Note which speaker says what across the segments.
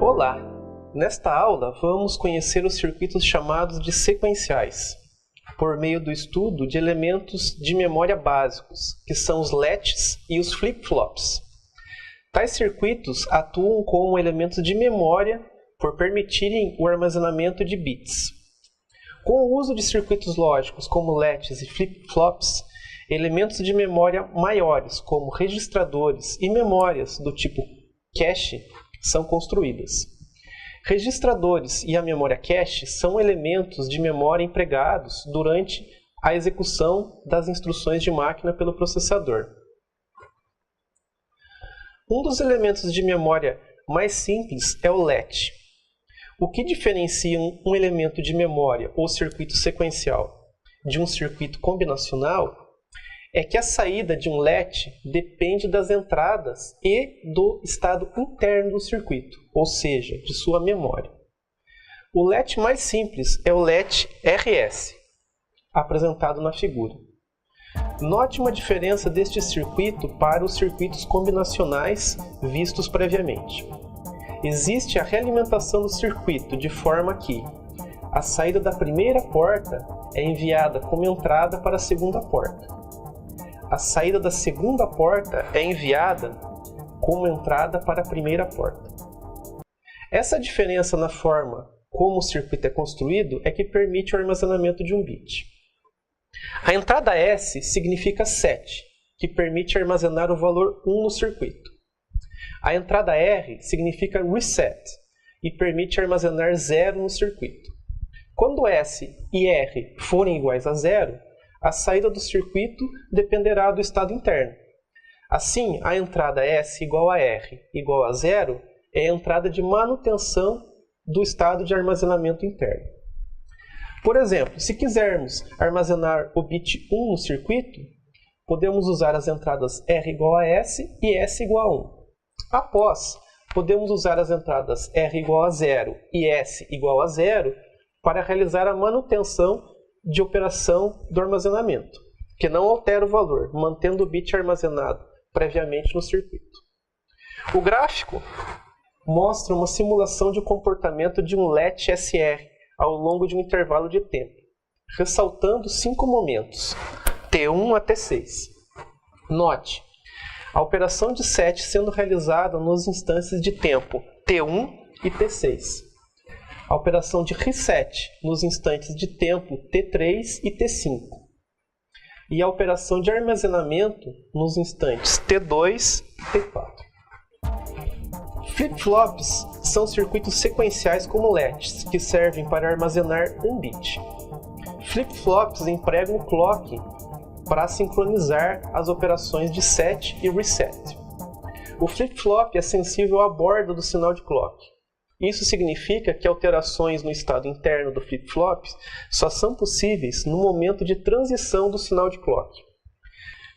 Speaker 1: Olá! Nesta aula vamos conhecer os circuitos chamados de sequenciais, por meio do estudo de elementos de memória básicos, que são os latches e os flip-flops. Tais circuitos atuam como elementos de memória por permitirem o armazenamento de bits. Com o uso de circuitos lógicos como latches e flip-flops, elementos de memória maiores, como registradores e memórias do tipo cache, são construídas. Registradores e a memória cache são elementos de memória empregados durante a execução das instruções de máquina pelo processador. Um dos elementos de memória mais simples é o latch. O que diferencia um elemento de memória ou circuito sequencial de um circuito combinacional é que a saída de um latch depende das entradas e do estado interno do circuito, ou seja, de sua memória. O latch mais simples é o latch RS, apresentado na figura. Note uma diferença deste circuito para os circuitos combinacionais vistos previamente. Existe a realimentação do circuito de forma que a saída da primeira porta é enviada como entrada para a segunda porta. A saída da segunda porta é enviada como entrada para a primeira porta. Essa diferença na forma como o circuito é construído é que permite o armazenamento de um bit. A entrada S significa set, que permite armazenar o valor 1 no circuito. A entrada R significa reset, e permite armazenar 0 no circuito. Quando S e R forem iguais a 0, a saída do circuito dependerá do estado interno. Assim, a entrada S igual a R igual a 0 é a entrada de manutenção do estado de armazenamento interno. Por exemplo, se quisermos armazenar o bit 1 no circuito, podemos usar as entradas R igual a S e S igual a 1. Após, podemos usar as entradas R igual a 0 e S igual a 0 para realizar a manutenção de operação do armazenamento, que não altera o valor, mantendo o bit armazenado previamente no circuito. O gráfico mostra uma simulação de comportamento de um latch SR ao longo de um intervalo de tempo, ressaltando 5 momentos, T1 a T6. Note, a operação de set sendo realizada nos instantes de tempo T1 e T6. A operação de reset nos instantes de tempo T3 e T5. E a operação de armazenamento nos instantes T2 e T4. Flip-flops são circuitos sequenciais como latches, que servem para armazenar um bit. Flip-flops empregam o clock para sincronizar as operações de set e reset. O flip-flop é sensível à borda do sinal de clock. Isso significa que alterações no estado interno do flip-flop só são possíveis no momento de transição do sinal de clock.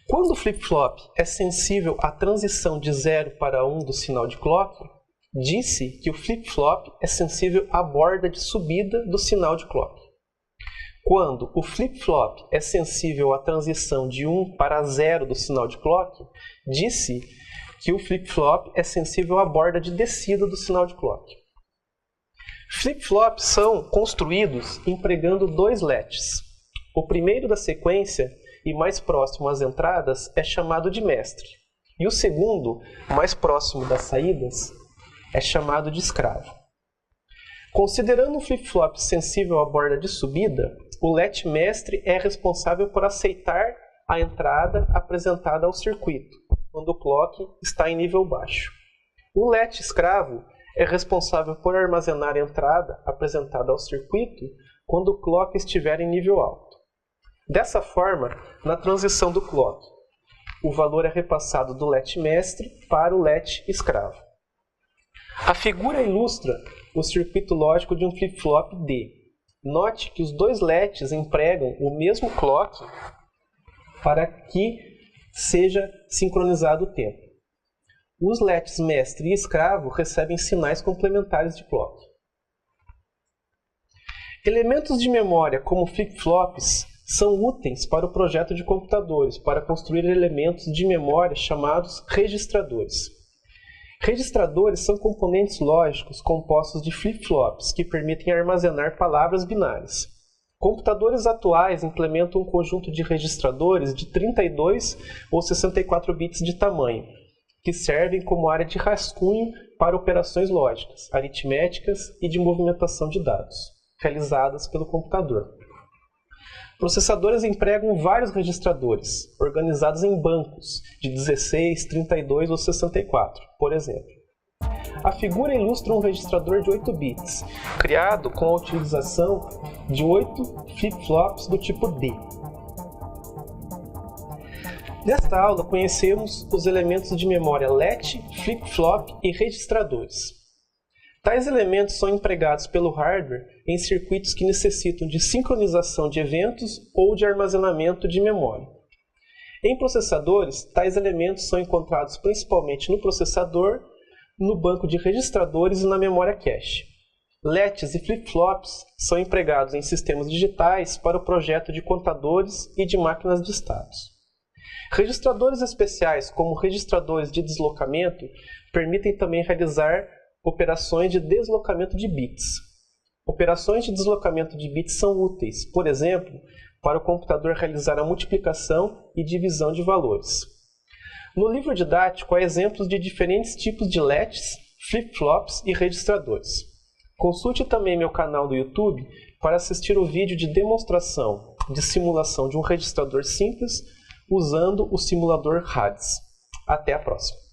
Speaker 1: Quando o flip-flop é sensível à transição de 0 para 1 do sinal de clock, disse que o flip-flop é sensível à borda de subida do sinal de clock. Quando o flip-flop é sensível à transição de 1 para 0 do sinal de clock, disse que o flip-flop é sensível à borda de descida do sinal de clock. Flip-flops são construídos empregando 2 latches. O primeiro da sequência e mais próximo às entradas é chamado de mestre, e o segundo, mais próximo das saídas, é chamado de escravo. Considerando um flip-flop sensível à borda de subida, o latch mestre é responsável por aceitar a entrada apresentada ao circuito, quando o clock está em nível baixo. O latch escravo é responsável por armazenar a entrada apresentada ao circuito quando o clock estiver em nível alto. Dessa forma, na transição do clock, o valor é repassado do latch mestre para o latch escravo. A figura ilustra o circuito lógico de um flip-flop D. Note que os 2 latches empregam o mesmo clock para que seja sincronizado o tempo. Os latches mestre e escravo recebem sinais complementares de clock. Elementos de memória como flip-flops são úteis para o projeto de computadores para construir elementos de memória chamados registradores. Registradores são componentes lógicos compostos de flip-flops que permitem armazenar palavras binárias. Computadores atuais implementam um conjunto de registradores de 32 ou 64 bits de tamanho, que servem como área de rascunho para operações lógicas, aritméticas e de movimentação de dados, realizadas pelo computador. Processadores empregam vários registradores, organizados em bancos de 16, 32 ou 64, por exemplo. A figura ilustra um registrador de 8 bits, criado com a utilização de 8 flip-flops do tipo D. Nesta aula, conhecemos os elementos de memória LET, flip-flop e registradores. Tais elementos são empregados pelo hardware em circuitos que necessitam de sincronização de eventos ou de armazenamento de memória. Em processadores, tais elementos são encontrados principalmente no processador, no banco de registradores e na memória cache. LETs e flip-flops são empregados em sistemas digitais para o projeto de contadores e de máquinas de estados. Registradores especiais, como registradores de deslocamento, permitem também realizar operações de deslocamento de bits. Operações de deslocamento de bits são úteis, por exemplo, para o computador realizar a multiplicação e divisão de valores. No livro didático há exemplos de diferentes tipos de LETs, flip-flops e registradores. Consulte também meu canal do YouTube para assistir o vídeo de demonstração de simulação de um registrador simples usando o simulador RADS. Até a próxima!